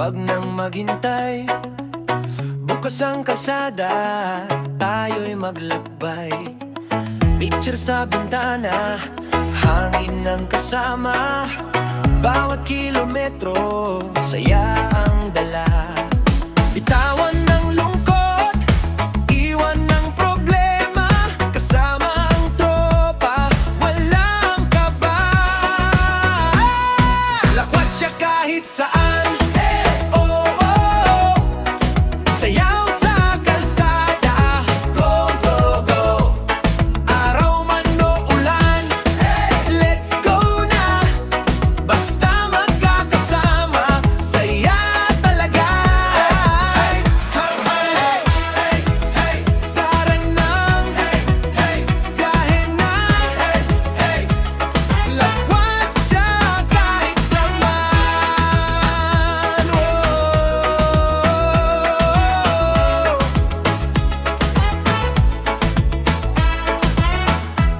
wag nang maghintay. Bukas ang kalsada, tayo'y maglakbay. Picture sa bintana, hangin ng kasama. Bawat kilometro, saya ang dala. Bitawan ng lungkot, iwan ng problema. Kasama ang tropa, walang kaba. Lakwat siya kahit saan. Oh, oh, oh. Sayaw sa kalsada. Go, go, go. Araw man o ulan, let's go na. Basta magkakasama, saya talaga. Hey, hey, hey, hey, hey. Tara nang, hey, hey, gahe na. Hey, hey. Lakwat siya kahit saan.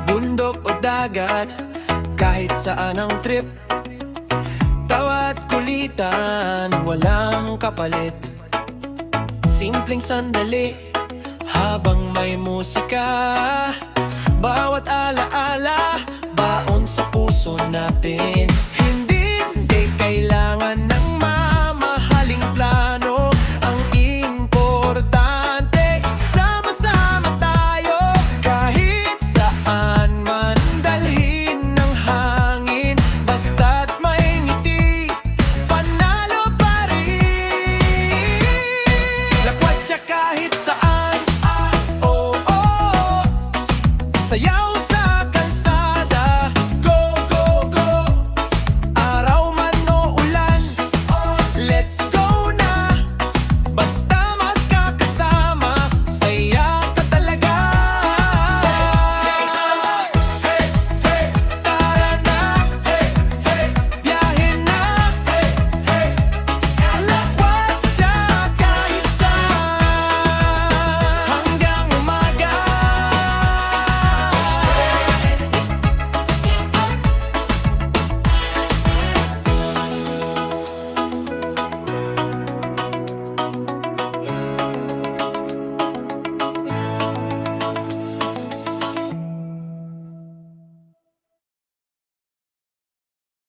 Bundok o dagat, kahit saan ang trip. Tawa at kulitan, walang kapalit. Simpleng sandali, habang may musika. Bawat alaala, baon sa puso natin. Hindi kailangan na